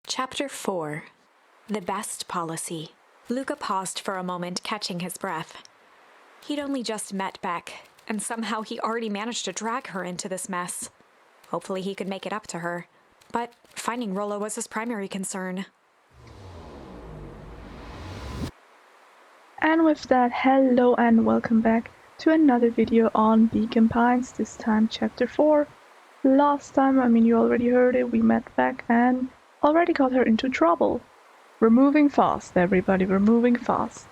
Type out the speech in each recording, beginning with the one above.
Chapter 4. The Best Policy. Luca paused for a moment, catching his breath. He'd only just met Beck, and somehow he already managed to drag her into this mess. Hopefully he could make it up to her. But finding Rollo was his primary concern. And with that, hello and welcome back to another video on Beacon Pines, this time chapter 4. Last time, you already heard it, we met Beck and already got her into trouble. We're moving fast, everybody, we're moving fast.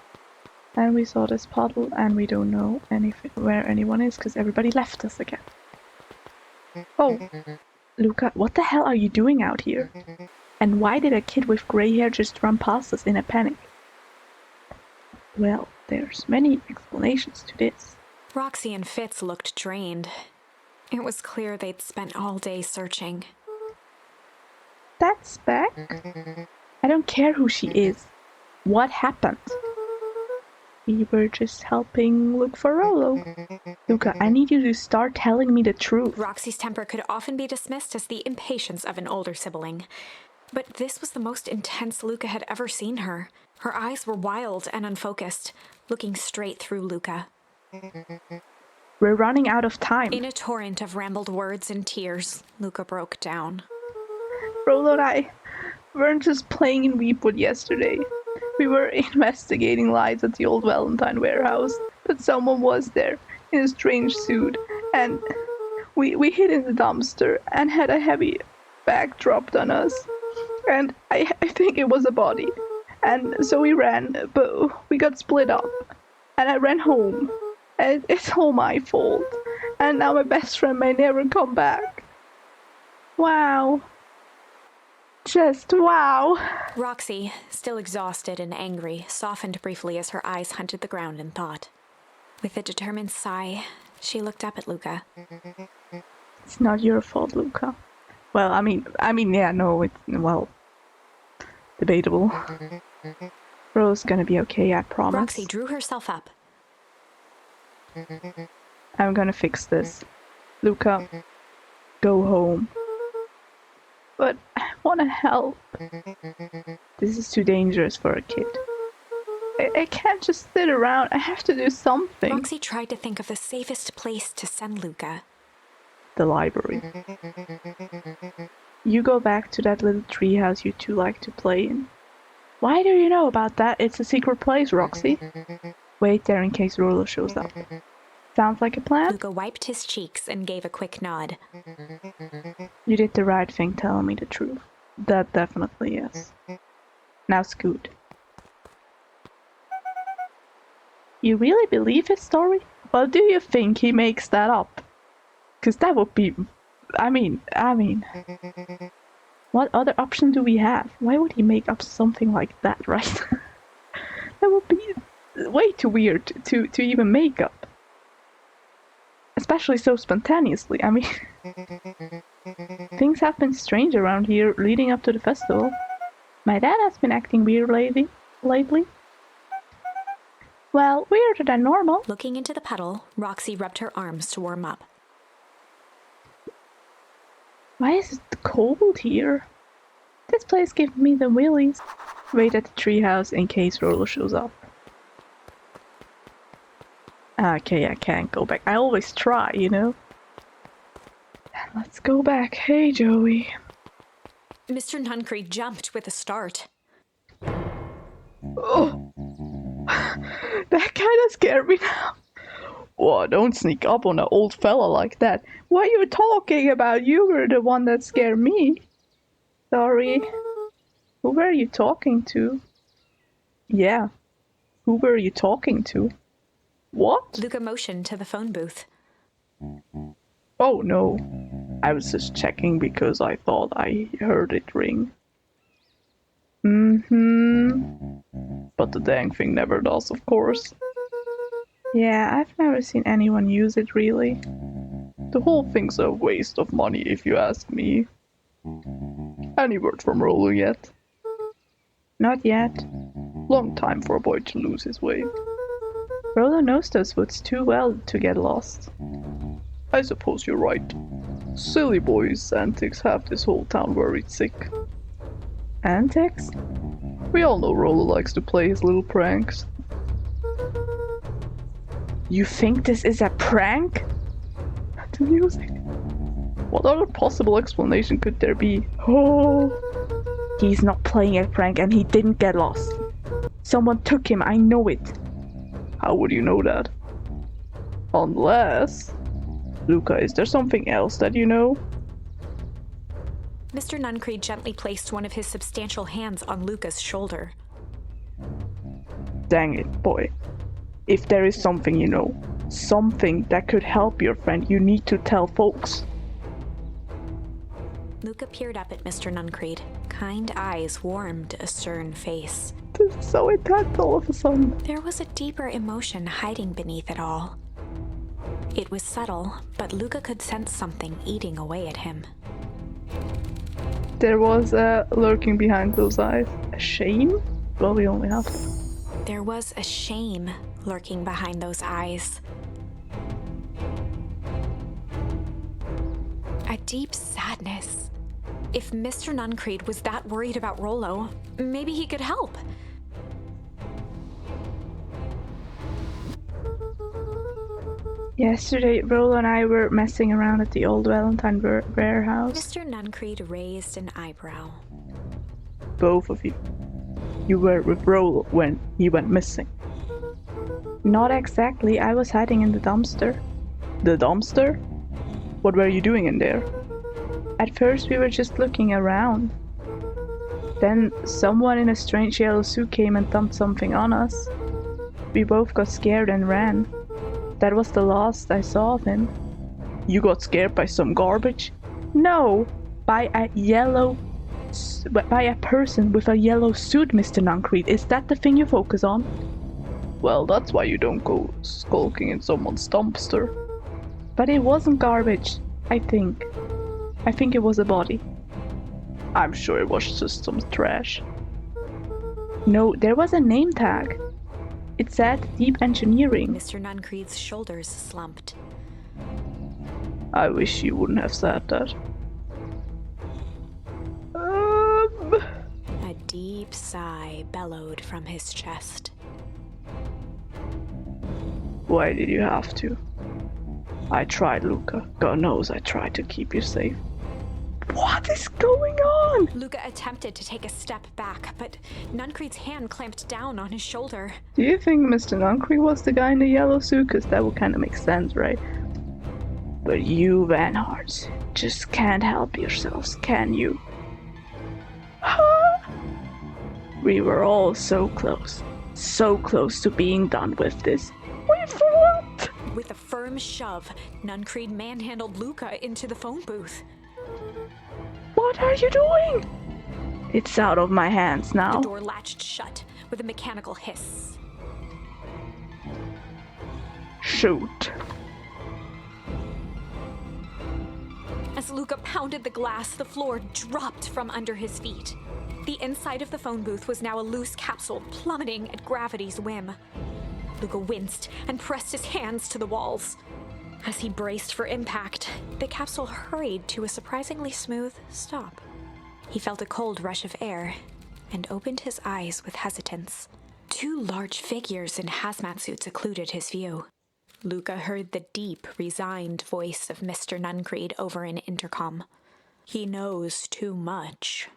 And we saw this puddle and we don't know where anyone is because everybody left us again. Oh, Luca, what the hell are you doing out here? And why did a kid with grey hair just run past us in a panic? Well, there's many explanations to this. Roxy and Fitz looked drained. It was clear they'd spent all day searching. That's Beck? I don't care who she is. What happened? We were just helping look for Rollo. Luca, I need you to start telling me the truth. Roxy's temper could often be dismissed as the impatience of an older sibling. But this was the most intense Luca had ever seen her. Her eyes were wild and unfocused, looking straight through Luca. We're running out of time. In a torrent of rambled words and tears, Luca broke down. Rollo and I weren't just playing in Weepwood yesterday. We were investigating lights at the old Valentine warehouse, but someone was there in a strange suit, and we hid in the dumpster and had a heavy bag dropped on us. And I think it was a body. And so we ran, but we got split up. And I ran home. And it's all my fault. And now my best friend may never come back. Wow. Just wow. Roxy, still exhausted and angry, softened briefly as her eyes hunted the ground in thought. With a determined sigh, she looked up at Luca. It's not your fault, Luca. Well, yeah, no, it's, well, debatable. Ro's gonna be okay, I promise. Roxy drew herself up. I'm gonna fix this. Luca, go home. But I wanna help. This is too dangerous for a kid. I can't just sit around. I have to do something. Roxy tried to think of the safest place to send Luca. The library. You go back to that little treehouse you two like to play in. Why do you know about that? It's a secret place, Roxy. Wait there in case Rollo shows up. Sounds like a plan? Luca wiped his cheeks and gave a quick nod. You did the right thing telling me the truth. That definitely is. Now scoot. You really believe his story? Well, do you think he makes that up? Because that would be... I mean... What other option do we have? Why would he make up something like that, right? That would be way too weird to even make up. Especially so spontaneously, Things have been strange around here leading up to the festival. My dad has been acting weird lately. Well, weirder than normal. Looking into the puddle, Roxy rubbed her arms to warm up. Why is it cold here? This place gives me the willies. Wait at the treehouse in case Rollo shows up. Okay, I can't go back. I always try, you know? Let's go back. Hey, Joey. Mr. Nuncree jumped with a start. Oh! That kinda scared me now. Oh, don't sneak up on an old fella like that. What are you talking about? You were the one that scared me. Sorry. Who were you talking to? Yeah. Who were you talking to? What? Luca motioned to the phone booth. Oh no. I was just checking because I thought I heard it ring. But the dang thing never does, of course. Yeah, I've never seen anyone use it, really. The whole thing's a waste of money, if you ask me. Any word from Rollo yet? Not yet. Long time for a boy to lose his way. Rollo knows those woods too well to get lost. I suppose you're right. Silly boys' antics have this whole town worried sick. Antics? We all know Rolo likes to play his little pranks. You think this is a prank? The music. What other possible explanation could there be? Oh, he's not playing a prank and he didn't get lost. Someone took him, I know it. How would you know that? Unless... Luca, is there something else that you know? Mr. Nuncreed gently placed one of his substantial hands on Luca's shoulder. Dang it, boy. If there is something you know, something that could help your friend, you need to tell folks. Luca peered up at Mr. Nuncreed. Kind eyes warmed a stern face. This is so intense all of a sudden. There was a deeper emotion hiding beneath it all. It was subtle, but Luca could sense something eating away at him. There was a lurking behind those eyes. A shame? Well, we only have to. There was a shame lurking behind those eyes. A deep sadness. If Mr. Nuncreed was that worried about Rolo, maybe he could help. Yesterday, Rolo and I were messing around at the old Valentine warehouse. Mr. Nuncreed raised an eyebrow. Both of you. You were with Rolo when he went missing. Not exactly. I was hiding in the dumpster. The dumpster? What were you doing in there? At first we were just looking around. Then someone in a strange yellow suit came and dumped something on us. We both got scared and ran. That was the last I saw of him. You got scared by some garbage? No, by a person with a yellow suit, Mr. Nuncreed. Is that the thing you focus on? Well, that's why you don't go skulking in someone's dumpster. But it wasn't garbage, I think. I think it was a body. I'm sure it was just some trash. No, there was a name tag. It said Deep Engineering. Mr. Nuncreed's shoulders slumped. I wish you wouldn't have said that. A deep sigh bellowed from his chest. Why did you have to? I tried, Luca. God knows I tried to keep you safe. What is going on? Luca attempted to take a step back, but Nuncreed's hand clamped down on his shoulder. Do you think Mr. Nuncreed was the guy in the yellow suit? Because that would kind of make sense, right? But you, Van Harts, just can't help yourselves, can you? We were all so close to being done with this. Wait for what? With a firm shove, Nuncreed manhandled Luca into the phone booth. What are you doing? It's out of my hands now. The door latched shut with a mechanical hiss. Shoot. As Luca pounded the glass, the floor dropped from under his feet. The inside of the phone booth was now a loose capsule plummeting at gravity's whim. Luca winced and pressed his hands to the walls. As he braced for impact, the capsule hurried to a surprisingly smooth stop. He felt a cold rush of air and opened his eyes with hesitance. Two large figures in hazmat suits occluded his view. Luca heard the deep, resigned voice of Mr. Nuncreed over an intercom. He knows too much.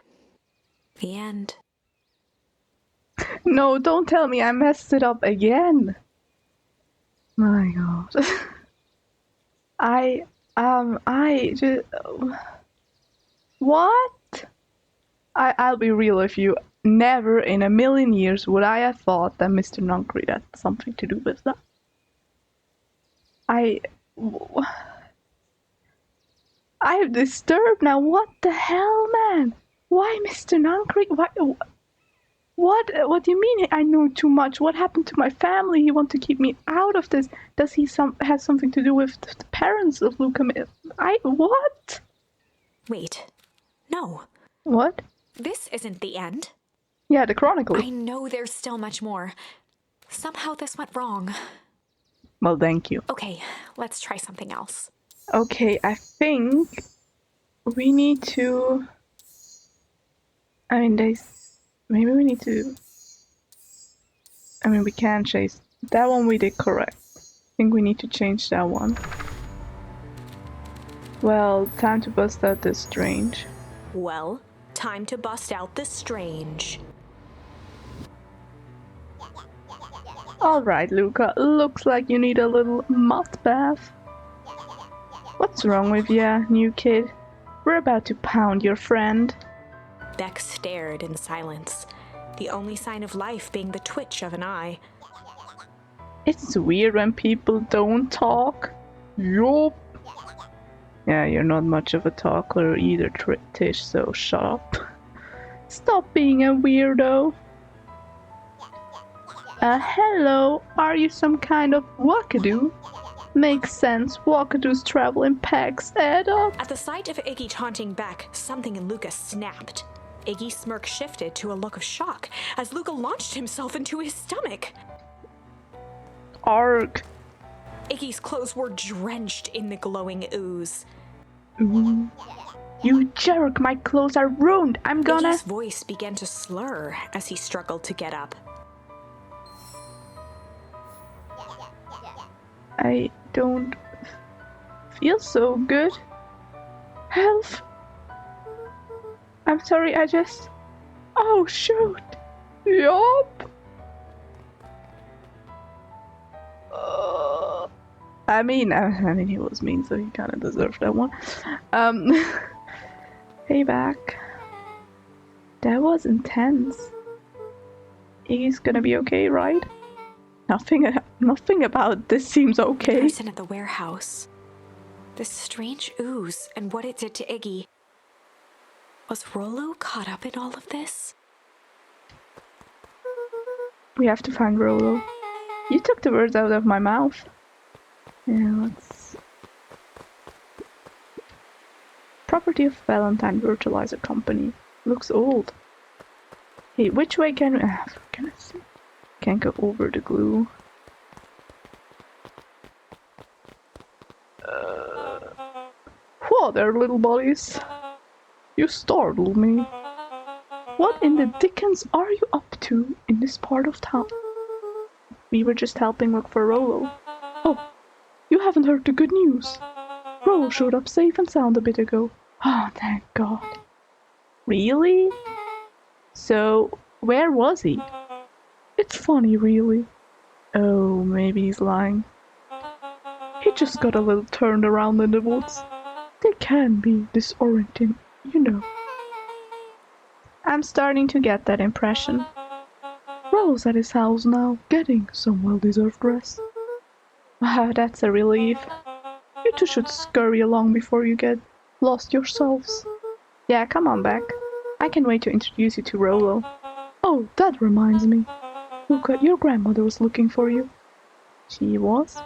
The end. No, don't tell me I messed it up again. My God. What? I'll be real with you. Never in a million years would I have thought that Mr. Nuncreed had something to do with that. I'm disturbed now. What the hell, man? Why, Mr. Nuncreed? Why? What do you mean? I know too much. What happened to my family? He wants to keep me out of this. Does he has something to do with the parents of Luca? What? Wait. No. What? This isn't the end. Yeah, the Chronicle. I know there's still much more. Somehow this went wrong. Well, thank you. Okay, let's try something else. Okay, I think we need to... I mean, maybe we need to... I mean, we can chase... That one we did correct. I think we need to change that one. Well, time to bust out this strange. Well, time to bust out the strange. Alright, Luca, looks like you need a little mud bath. What's wrong with ya, new kid? We're about to pound your friend. Beck stared in silence, the only sign of life being the twitch of an eye. It's weird when people don't talk. Yup. Yeah, you're not much of a talker either, Tish, so shut up. Stop being a weirdo. Hello, are you some kind of wackadoo? Makes sense, wackadoos travel in packs, add up. At the sight of Iggy taunting Beck, something in Luca snapped. Iggy's smirk shifted to a look of shock as Luca launched himself into his stomach. Arg. Iggy's clothes were drenched in the glowing ooze. You jerk, my clothes are ruined, I'm gonna... Iggy's voice began to slur as he struggled to get up. I don't feel so good. Help! I'm sorry, I just... Oh, shoot! Yup! I mean, he was mean, so he kind of deserved that one. Payback. That was intense. Iggy's gonna be okay, right? Nothing about this seems okay. The person at the warehouse. This strange ooze and what it did to Iggy. Was Rollo caught up in all of this? We have to find Rollo. You took the words out of my mouth. Yeah, let's... Property of Valentine Fertilizer Company. Looks old. Hey, which way can we... for goodness sake. Can't go over the glue. Whoa there, little buddies. You startled me. What in the dickens are you up to in this part of town? We were just helping look for Rollo. Oh, you haven't heard the good news. Rollo showed up safe and sound a bit ago. Oh, thank God. Really? So, where was he? It's funny, really. Oh, maybe he's lying. He just got a little turned around in the woods. They can be disorienting, you know. I'm starting to get that impression. Rollo's at his house now, getting some well-deserved rest. Ah, that's a relief. You two should scurry along before you get lost yourselves. Yeah, come on back. I can't wait to introduce you to Rollo. Oh, that reminds me. Luca, your grandmother was looking for you. She was?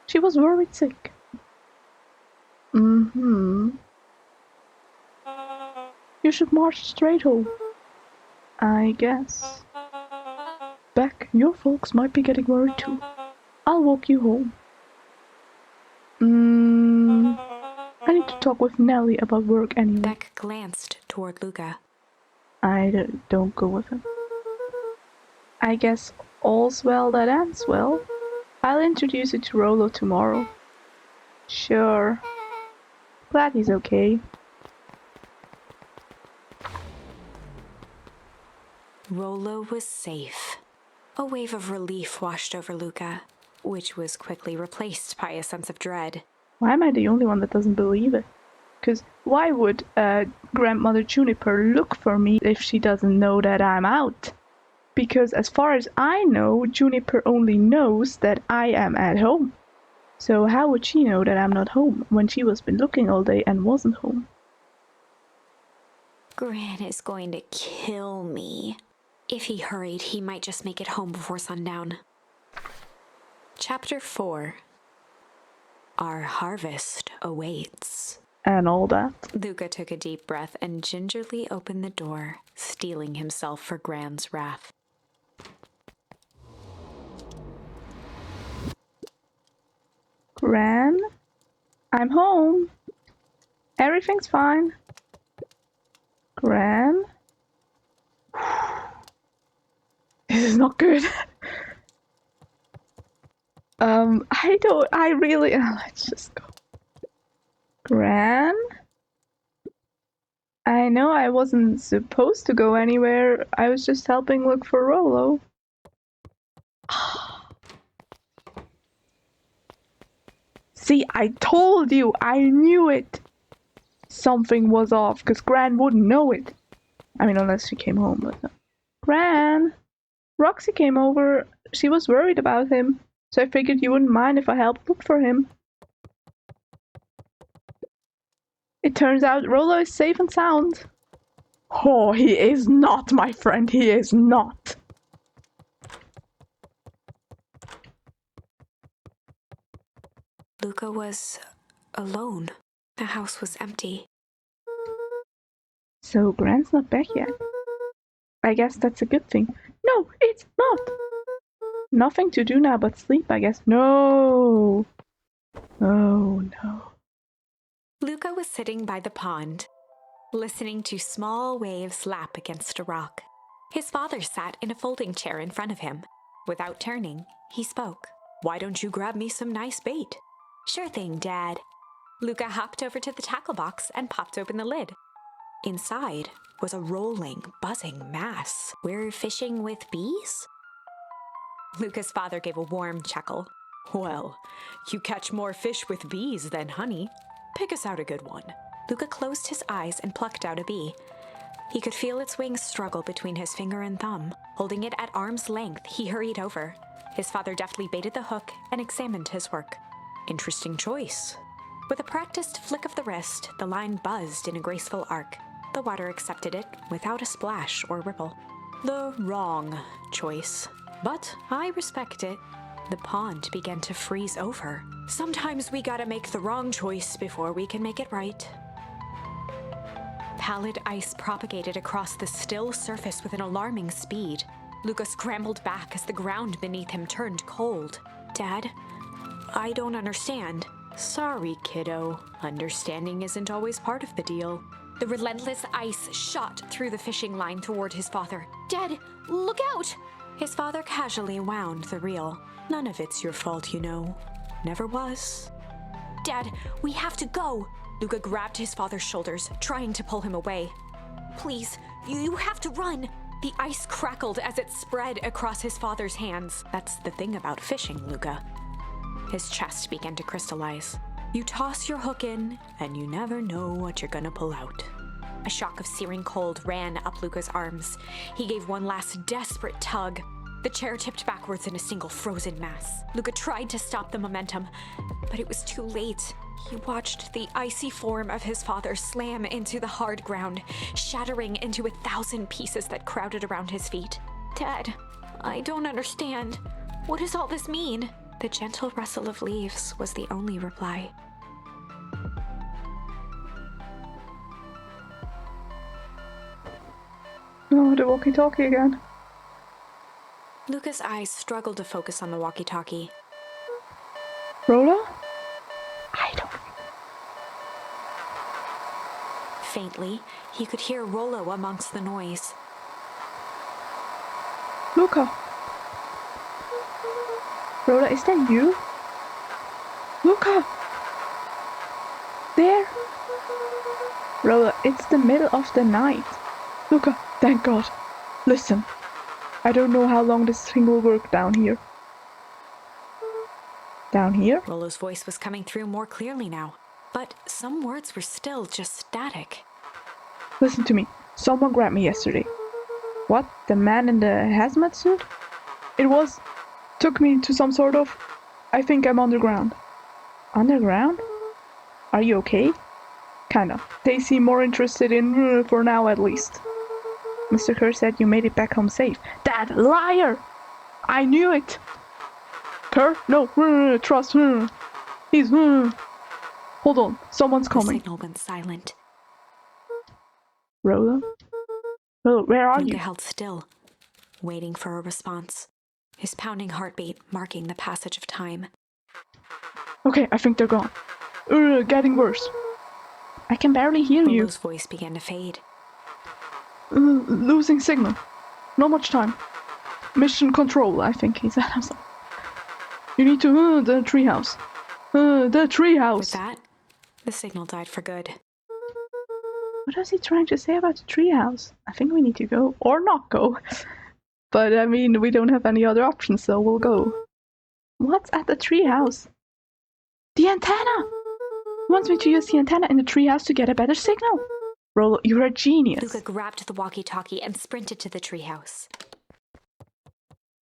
She was worried sick. You should march straight home. I guess. Beck, your folks might be getting worried too. I'll walk you home. I need to talk with Nellie about work anyway. Beck glanced toward Luca. I don't go with him. I guess all's well that ends well. I'll introduce you to Rollo tomorrow. Sure. Glad he's okay. Rollo was safe. A wave of relief washed over Luca, which was quickly replaced by a sense of dread. Why am I the only one that doesn't believe it? Because why would Grandmother Juniper look for me if she doesn't know that I'm out? Because as far as I know, Juniper only knows that I am at home. So how would she know that I'm not home when she was been looking all day and wasn't home? Gran is going to kill me. If he hurried, he might just make it home before sundown. Chapter 4. Our harvest awaits. And all that. Luca took a deep breath and gingerly opened the door, steeling himself for Gran's wrath. Gran? I'm home. Everything's fine. Gran? is not good. Let's just go. Gran? I know I wasn't supposed to go anywhere. I was just helping look for Rolo. See, I told you! I knew it! Something was off, because Gran wouldn't know it. I mean, unless she came home, but... Gran! Roxy came over. She was worried about him, so I figured you wouldn't mind if I helped look for him. It turns out Rolo is safe and sound. Oh, he is not, my friend, he is not. Luca was alone. The house was empty. So Gran's not back yet. I guess that's a good thing. No, it's not. Nothing to do now but sleep, I guess. No. Oh, no. Luca was sitting by the pond, listening to small waves lap against a rock. His father sat in a folding chair in front of him. Without turning, he spoke. "Why don't you grab me some nice bait?" "Sure thing, Dad." Luca hopped over to the tackle box and popped open the lid. Inside was a rolling, buzzing mass. "We're fishing with bees?" Luca's father gave a warm chuckle. "Well, you catch more fish with bees than honey. Pick us out a good one." Luca closed his eyes and plucked out a bee. He could feel its wings struggle between his finger and thumb. Holding it at arm's length, he hurried over. His father deftly baited the hook and examined his work. "Interesting choice." With a practiced flick of the wrist, the line buzzed in a graceful arc. The water accepted it without a splash or ripple. "The wrong choice. But I respect it." The pond began to freeze over. "Sometimes we gotta make the wrong choice before we can make it right." Pallid ice propagated across the still surface with an alarming speed. Luca scrambled back as the ground beneath him turned cold. "Dad, I don't understand." "Sorry, kiddo. Understanding isn't always part of the deal." The relentless ice shot through the fishing line toward his father. "Dad, look out!" His father casually wound the reel. "None of it's your fault, you know. Never was." "Dad, we have to go!" Luca grabbed his father's shoulders, trying to pull him away. "Please, you have to run!" The ice crackled as it spread across his father's hands. That's the thing about fishing, Luca. His chest began to crystallize. You toss your hook in, and you never know what you're gonna pull out. A shock of searing cold ran up Luca's arms. He gave one last desperate tug. The chair tipped backwards in a single frozen mass. Luca tried to stop the momentum, but it was too late. He watched the icy form of his father slam into the hard ground, shattering into 1,000 pieces that crowded around his feet. "Dad, I don't understand. What does all this mean?" The gentle rustle of leaves was the only reply. Oh, the walkie-talkie again. Luca's eyes struggled to focus on the walkie-talkie. Rolo? I don't... Faintly, he could hear Rolo amongst the noise. Luca! Rolo, is that you? Luca! There! Rolo, it's the middle of the night. Luca, thank God. Listen, I don't know how long this thing will work down here. Down here? Rolo's voice was coming through more clearly now, but some words were still just static. Listen to me. Someone grabbed me yesterday. What? The man in the hazmat suit? It was... took me to some sort of... I think I'm underground. Underground? Are you okay? Kinda. They seem more interested in... for now at least. Mr. Kerr said you made it back home safe. That liar! I knew it! Kerr? No, trust. He's... Hold on, someone's coming. The signal went silent. Rolo? Rolo, where are Luca you? held still, waiting for a response, his pounding heartbeat marking the passage of time. Okay, I think they're gone. Getting worse. I can barely hear you. Rolo's voice began to fade. Losing signal. Not much time. Mission control, I think he said. You need to, the treehouse. The treehouse. With that, the signal died for good. What was he trying to say about the treehouse? I think we need to go, or not go. But I mean, we don't have any other options, so we'll go. What's at the treehouse? The antenna! He wants me to use the antenna in the treehouse to get a better signal. Rollo, you're a genius. Luca grabbed the walkie-talkie and sprinted to the treehouse.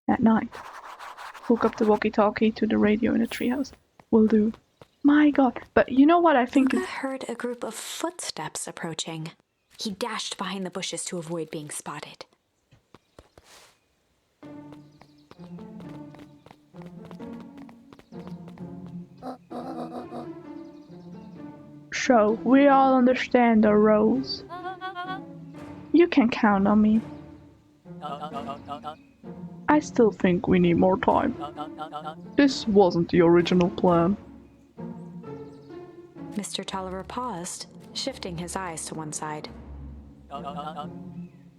At night, hook up the walkie-talkie to the radio in the treehouse. Will do. My god, but you know what I think Luca heard a group of footsteps approaching. He dashed behind the bushes to avoid being spotted. So, we all understand the rules. You can count on me. I still think we need more time. This wasn't the original plan. Mr. Tolliver paused, shifting his eyes to one side.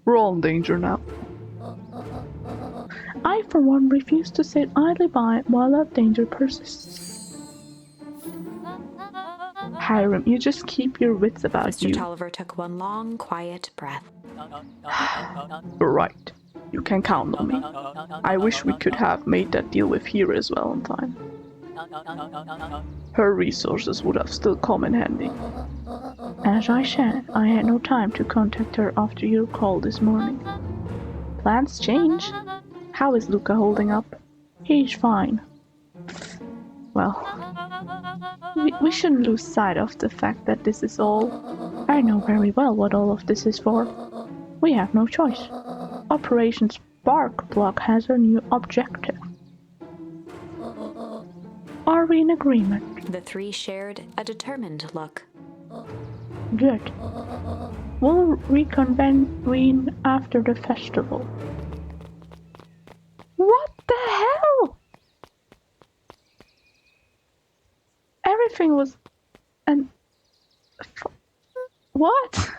We're all in danger now. I, for one, refuse to sit idly by while that danger persists. Hiram, you just keep your wits about Mr. you. Tolliver took one long, quiet breath. You're right. You can count on me. I wish we could have made that deal with Hera as well on time. Her resources would have still come in handy. As I said, I had no time to contact her after your call this morning. Plans change. How is Luca holding up? He's fine. Well, we shouldn't lose sight of the fact that this is all... I know very well what all of this is for. We have no choice. Operation Spark Block has a new objective. Are we in agreement? The three shared a determined look. Good. We'll reconvene after the festival. What the hell? Everything was... What?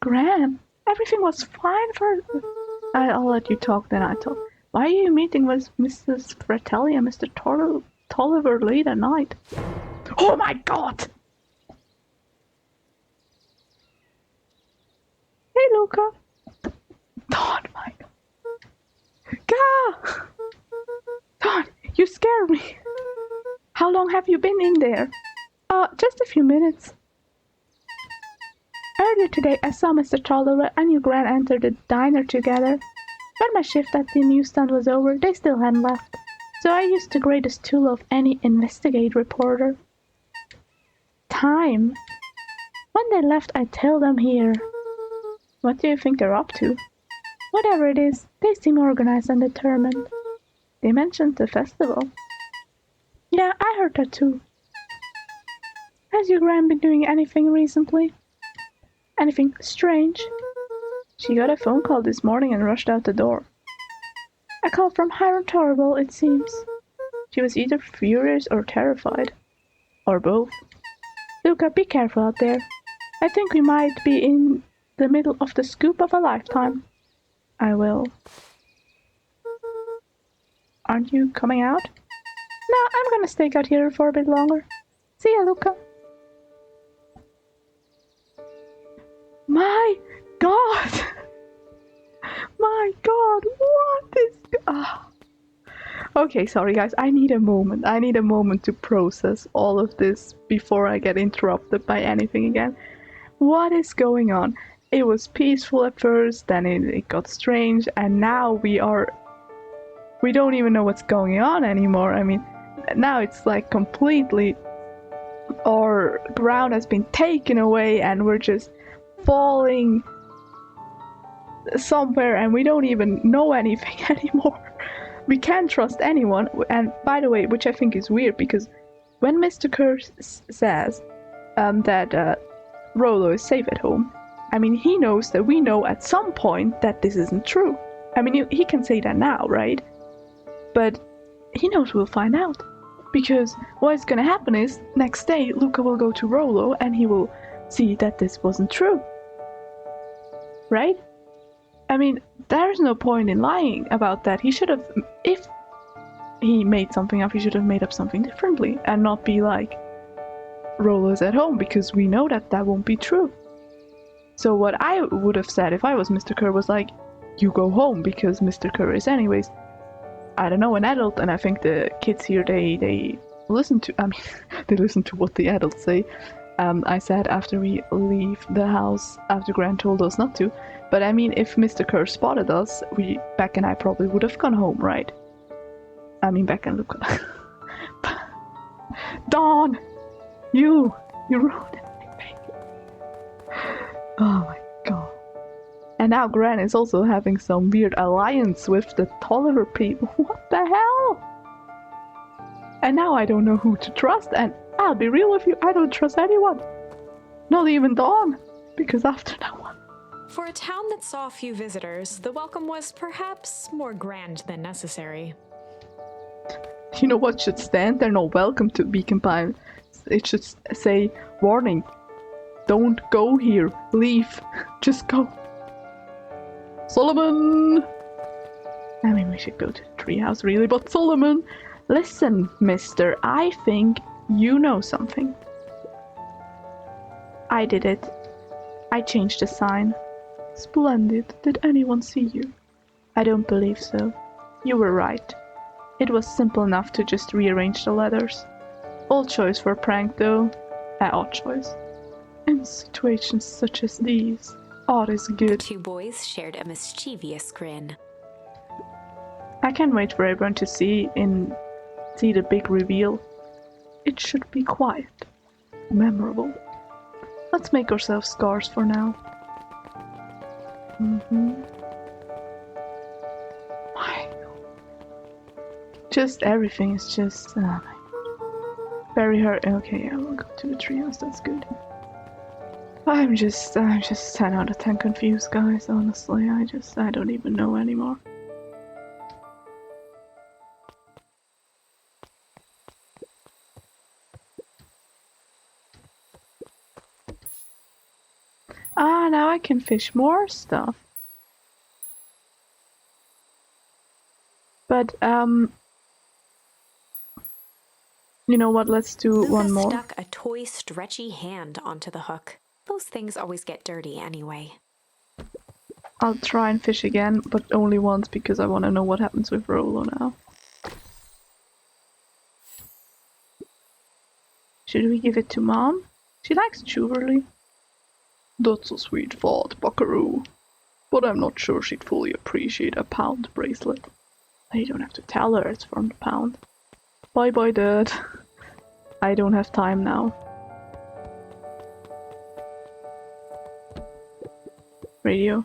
Gran, everything was fine for... I'll let you talk, then I talk. Why are you meeting with Mrs. Fratelli and Mr. Tolliver late at night? Oh my god! Hey, Luca. Don, my god. Gah! Don, you scared me. How long have you been in there? Just a few minutes. Earlier today, I saw Mr. Tolliver and your Gran enter the diner together. When my shift at the newsstand was over, they still hadn't left. So I used the greatest tool of any investigate reporter. Time. When they left, I tailed them here. What do you think they're up to? Whatever it is, they seem organized and determined. They mentioned the festival. Yeah, I heard that too. Has your Gran been doing anything recently? Anything strange? She got a phone call this morning and rushed out the door. A call from Hiram Torrable, it seems. She was either furious or terrified. Or both. Luca, be careful out there. I think we might be in the middle of the scoop of a lifetime. I will. Aren't you coming out? No, I'm gonna stay out here for a bit longer. See ya, Luca. My god! My god, what is... Okay, sorry guys, I need a moment. I need a moment to process all of this before I get interrupted by anything again. What is going on? It was peaceful at first, then it got strange, and now we don't even know what's going on anymore. I mean, now it's like completely... Our ground has been taken away and we're just falling somewhere and we don't even know anything anymore. We can't trust anyone. And by the way, which I think is weird, because when Mr. Kerr says that Rollo is safe at home, I mean, he knows that we know at some point that this isn't true. I mean, he can say that now, right? But he knows we'll find out. Because what's gonna happen is, next day, Luca will go to Rollo and he will see that this wasn't true. Right? I mean, there's no point in lying about that. He should have, if he made something up, he should have made up something differently and not be like, Rollo's at home, because we know that that won't be true. So what I would have said if I was Mr. Kerr was like, you go home, because Mr. Kerr is anyways, I don't know, an adult, and I think the kids here, they listen to, I mean, they listen to what the adults say. I said after we leave the house, after Grant told us not to, but I mean, if Mr. Kerr spotted us, Beck and I probably would have gone home, right? I mean, Beck and Luca. Dawn! You ruined everything. Oh my god. And now Gran is also having some weird alliance with the Tolliver people. What the hell? And now I don't know who to trust, and I'll be real with you, I don't trust anyone. Not even Dawn, because after that one. For a town that saw a few visitors, the welcome was perhaps more grand than necessary. You know what should stand there? Not welcome to Beacon Pine. It should say, warning, don't go here, leave, just go. Solomon! I mean, we should go to the treehouse really, but Solomon, listen, mister, I think you know something. I did it. I changed the sign. Splendid. Did anyone see you? I don't believe so. You were right. It was simple enough to just rearrange the letters. Old choice for a prank, though. Odd choice. In situations such as these, odd is good. The two boys shared a mischievous grin. I can't wait for everyone to see the big reveal. It should be quiet, memorable. Let's make ourselves scars for now. Just everything is just very hurt. Okay, yeah, we'll go to the treehouse. That's good. I'm just 10 out of 10 confused, guys. Honestly, I don't even know anymore. Now I can fish more stuff. But you know what? Let's do Luca one more. stuck a toy stretchy hand onto the hook. Those things always get dirty anyway. I'll try and fish again, but only once because I want to know what happens with Rolo now. Should we give it to Mom? She likes jewelry. That's a sweet thought, Buckaroo. But I'm not sure she'd fully appreciate a pound bracelet. You don't have to tell her it's from the pound. Bye-bye, Dad. I don't have time now. Radio.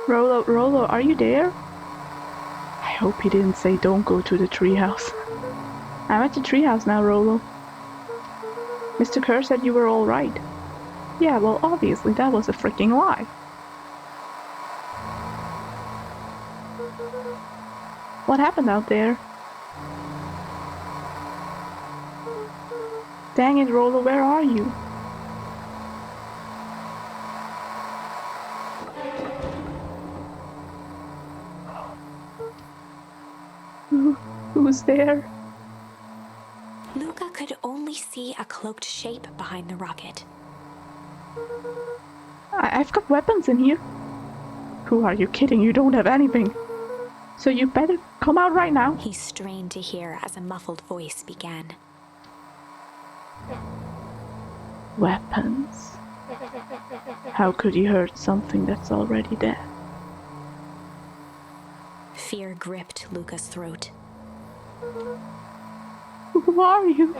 Rolo, are you there? I hope he didn't say don't go to the treehouse. I'm at the treehouse now, Rolo. Mr. Kerr said you were all right. Yeah, well, obviously that was a freaking lie. What happened out there? Dang it, Rolo, where are you? Who's there? Luca could only see a cloaked shape behind the rocket. I've got weapons in here. Who are you kidding? You don't have anything. So you better come out right now. He strained to hear as a muffled voice began. Weapons. How could you hurt something that's already dead? Fear gripped Luca's throat. Who are you?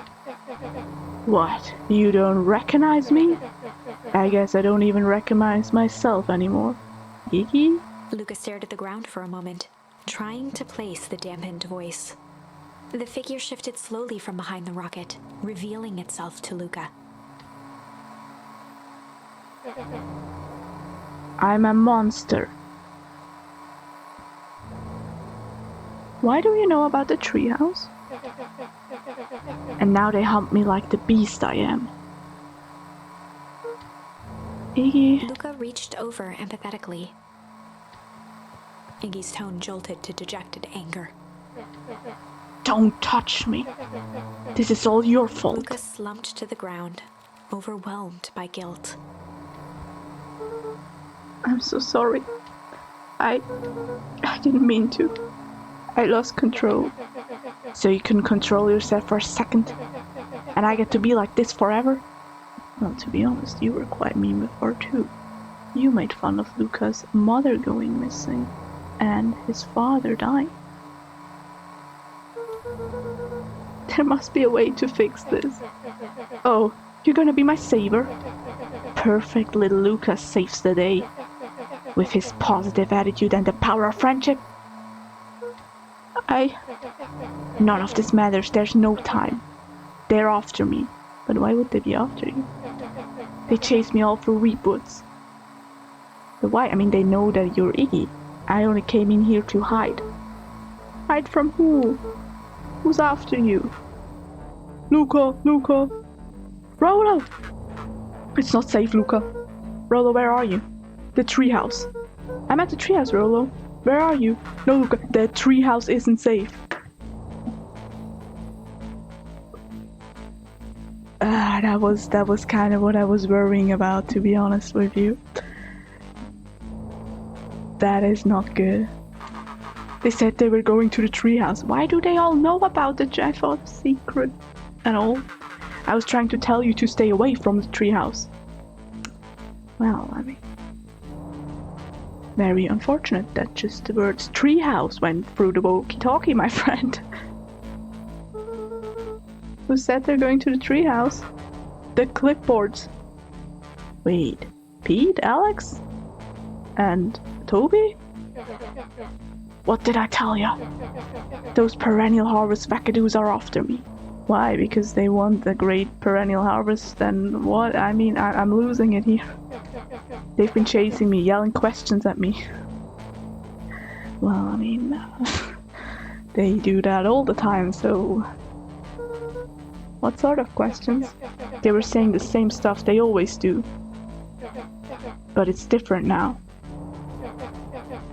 What? You don't recognize me? I guess I don't even recognize myself anymore. Gigi? Luca stared at the ground for a moment, trying to place the dampened voice. The figure shifted slowly from behind the rocket, revealing itself to Luca. I'm a monster. Why do you know about the treehouse? And now they hunt me like the beast I am. Iggy. Luca reached over empathetically. Iggy's tone jolted to dejected anger. Don't touch me. This is all your fault. Luca slumped to the ground, overwhelmed by guilt. I'm so sorry. I didn't mean to. I lost control. So you couldn't control yourself for a second? And I get to be like this forever? Well, to be honest, you were quite mean before too. You made fun of Luca's mother going missing and his father dying. There must be a way to fix this. Oh, you're gonna be my savior? Perfect, little Luca saves the day. With his positive attitude and the power of friendship. None of this matters, there's no time. They're after me. But why would they be after you? They chased me all through Weepwoods. But why? I mean, they know that you're Iggy. I only came in here to hide. Hide from who? Who's after you? Luca! Rolo! It's not safe, Luca. Rolo, where are you? The treehouse. I'm at the treehouse, Rolo. Where are you? No, Luca, the treehouse isn't safe. That was kind of what I was worrying about, to be honest with you. That is not good. They said they were going to the treehouse. Why do they all know about it? I thought it was secret and all. I was trying to tell you to stay away from the treehouse. Well, I mean, very unfortunate that just the words treehouse went through the walkie-talkie, my friend. Who said they're going to the treehouse? The clipboards. Wait, Pete, Alex, and Toby? What did I tell ya? Those perennial harvest wackadoos are after me. Why? Because they want the great perennial harvest, then what? I mean, I'm losing it here. They've been chasing me, yelling questions at me. Well, I mean, they do that all the time, so... What sort of questions? They were saying the same stuff they always do. But it's different now.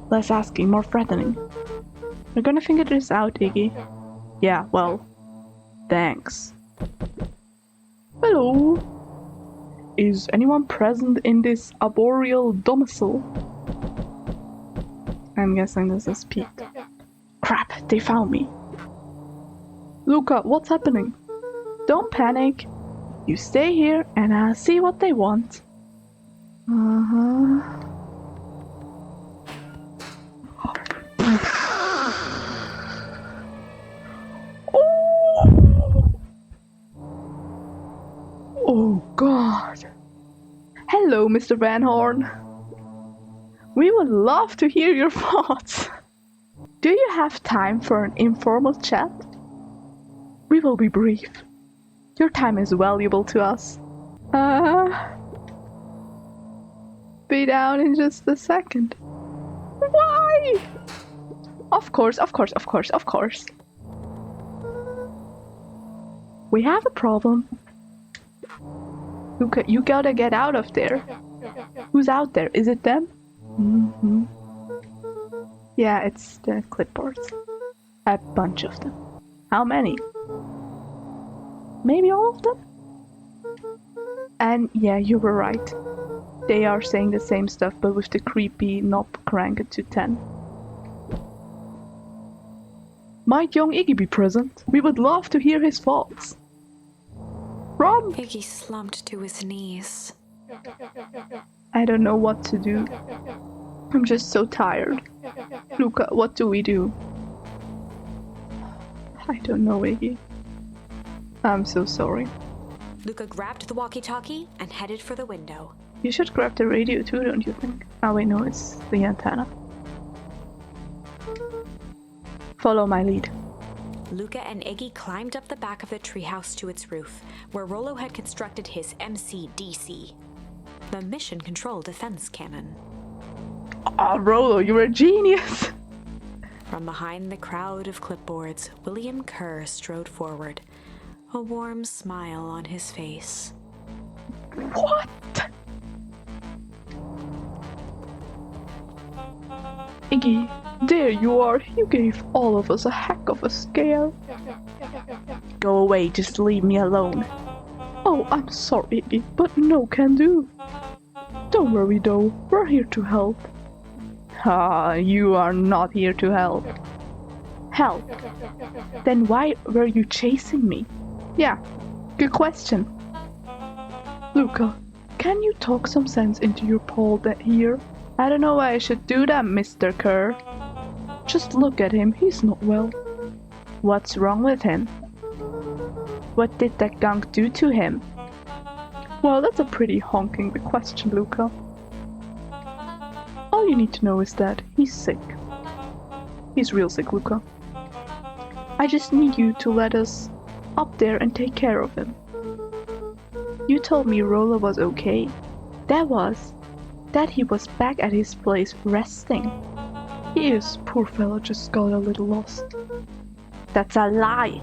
Less asking, more threatening. We're gonna figure this out, Iggy. Yeah, well, thanks. Hello. Is anyone present in this arboreal domicile? I'm guessing this is Pete. Crap, they found me. Luca, what's happening? Don't panic. You stay here and I'll see what they want. Oh God. Hello, Mr. Van Horn. We would love to hear your thoughts. Do you have time for an informal chat? We will be brief. Your time is valuable to us. Be down in just a second. Why? Of course. We have a problem. Luca, you gotta get out of there. Who's out there? Is it them? Mm-hmm. Yeah, it's the clipboards. A bunch of them. How many? Maybe all of them? And yeah, you were right. They are saying the same stuff, but with the creepy knob cranked to 10. Might young Iggy be present? We would love to hear his thoughts. Rob! Iggy slumped to his knees. I don't know what to do. I'm just so tired. Luca, what do we do? I don't know, Iggy. I'm so sorry. Luca grabbed the walkie-talkie and headed for the window. You should grab the radio too, don't you think? Oh wait, no, it's the antenna. Follow my lead. Luca and Iggy climbed up the back of the treehouse to its roof, where Rollo had constructed his MCDC, the Mission Control Defense Cannon. Oh, Rollo, you're a genius! From behind the crowd of clipboards, William Kerr strode forward, a warm smile on his face. What? Iggy, there you are. You gave all of us a heck of a scare. Go away, just leave me alone. Oh, I'm sorry, Iggy, but no can do. Don't worry though, we're here to help. Ah, you are not here to help. Help? Then why were you chasing me? Yeah, good question. Luca, can you talk some sense into your Paul here? I don't know why I should do that, Mr. Kerr. Just look at him, he's not well. What's wrong with him? What did that gunk do to him? Well, that's a pretty honking big question, Luca. All you need to know is that he's sick. He's real sick, Luca. I just need you to let us up there and take care of him. You told me Rolla was okay. That he was back at his place resting. He is, poor fellow, just got a little lost. That's a lie!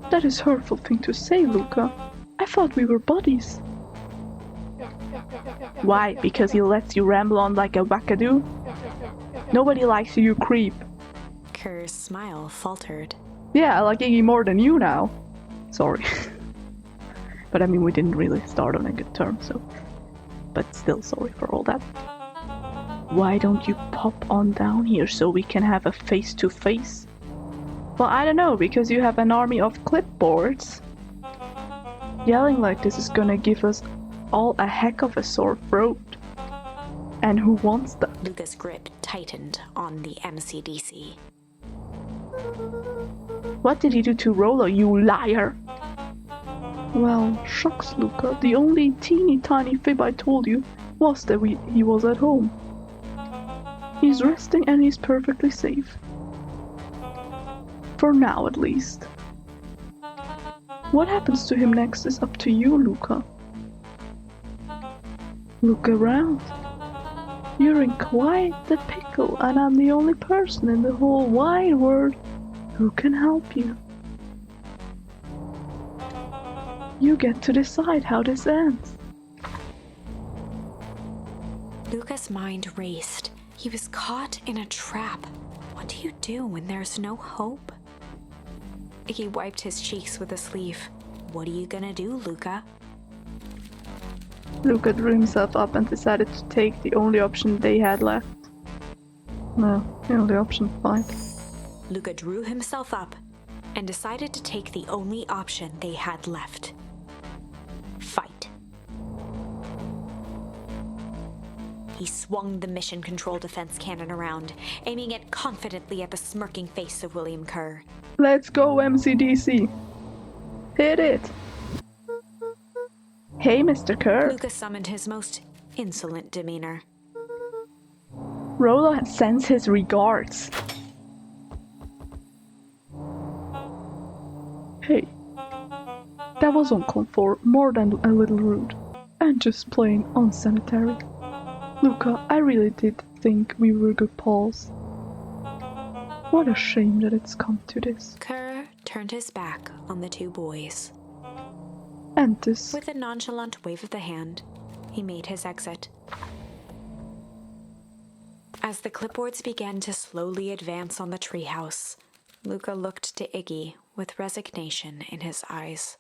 That is hurtful thing to say, Luca. I thought we were buddies. Why? Because he lets you ramble on like a wackadoo? Nobody likes you, creep. Kerr's smile faltered. Yeah, I like Iggy more than you now. Sorry. But I mean, we didn't really start on a good term, so... But still, sorry for all that. Why don't you pop on down here so we can have a face-to-face? Well, I don't know, because you have an army of clipboards. Yelling like this is gonna give us all a heck of a sore throat. And who wants that? Luca's grip tightened on the MCDC. What did he do to Rollo, you liar? Well, shucks, Luca. The only teeny tiny fib I told you was that he was at home. He's resting and he's perfectly safe. For now, at least. What happens to him next is up to you, Luca. Look around. You're in quite the pickle, and I'm the only person in the whole wide world who can help you. You get to decide how this ends. Luca's mind raced. He was caught in a trap. What do you do when there's no hope? He wiped his cheeks with a sleeve. What are you gonna do, Luca? Luca drew himself up and decided to take the only option they had left. No, the only option, fine. Luca drew himself up and decided to take the only option they had left. Fight. He swung the mission control defense cannon around, aiming it confidently at the smirking face of William Kerr. Let's go, MCDC. Hit it. Hey, Mr. Kerr. Luca summoned his most insolent demeanor. Rollo sends his regards. Hey, that was uncalled for, more than a little rude, and just plain unsanitary. Luca, I really did think we were good pals. What a shame that it's come to this. Kerr turned his back on the two boys. And this. With a nonchalant wave of the hand, he made his exit. As the clipboards began to slowly advance on the treehouse, Luca looked to Iggy with resignation in his eyes.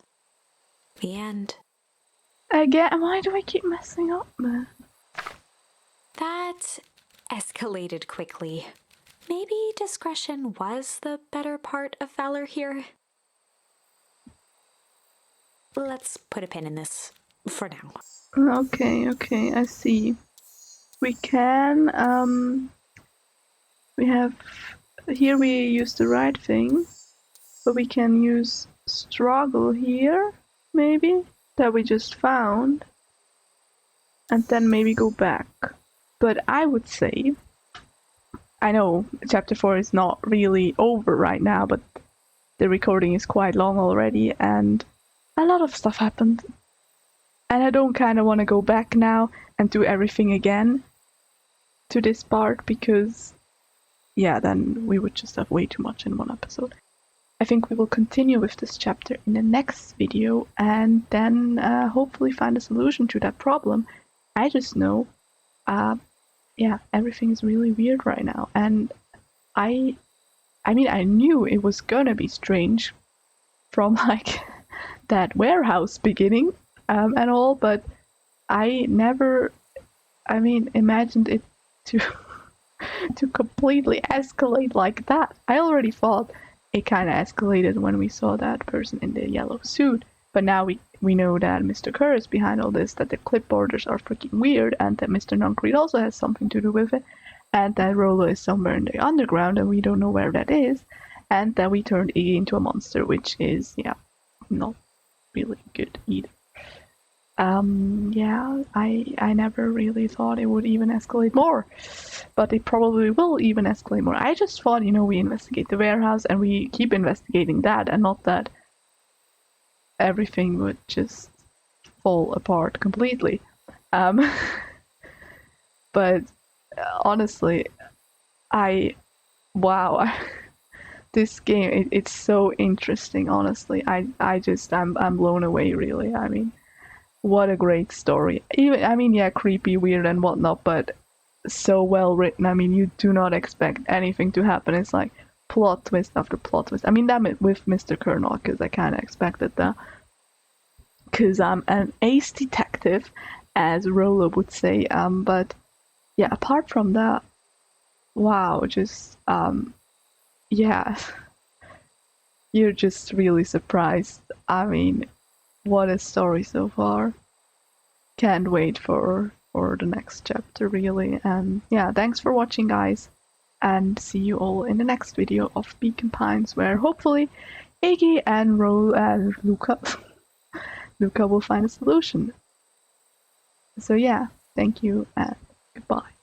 The end. Again, why do I keep messing up, man? That escalated quickly. Maybe discretion was the better part of valor here. Let's put a pin in this for now. Okay, I see. We can, we have, here we use the right thing, but we can use struggle here, maybe, that we just found, and then maybe go back. But I would say, I know chapter 4 is not really over right now, but the recording is quite long already, and a lot of stuff happened. And I don't kind of want to go back now and do everything again to this part, because yeah, then we would just have way too much in one episode. I think we will continue with this chapter in the next video and then hopefully find a solution to that problem. I just know, yeah, everything is really weird right now, and I mean, I knew it was gonna be strange from like that warehouse beginning and all, but I never, I mean, imagined it to to completely escalate like that. I already thought it kind of escalated when we saw that person in the yellow suit, but now we know that Mr. Kerr is behind all this, that the clipboarders are freaking weird, and that Mr. Noncrete also has something to do with it, and that Rolo is somewhere in the underground and we don't know where that is, and that we turned Iggy into a monster, which is, yeah, not really good either. Yeah, I never really thought it would even escalate more, but it probably will even escalate more. I just thought, we investigate the warehouse and we keep investigating that, and not that everything would just fall apart completely. But honestly, wow, this game, it's so interesting. Honestly, I'm blown away. Really, I mean, what a great story. Even, I mean, yeah, creepy, weird, and whatnot, but so well written. I mean, you do not expect anything to happen. It's like plot twist after plot twist. I mean, that with Mr. Colonel, because I kind of expected that. Because I'm an ace detective, as Rolo would say. But yeah, apart from that, wow, just yeah, you're just really surprised. I mean, what a story so far. Can't wait for the next chapter, really. And yeah, thanks for watching, guys, and see you all in the next video of Beacon Pines, where hopefully Iggy and Luca will find a solution. So yeah, thank you and goodbye.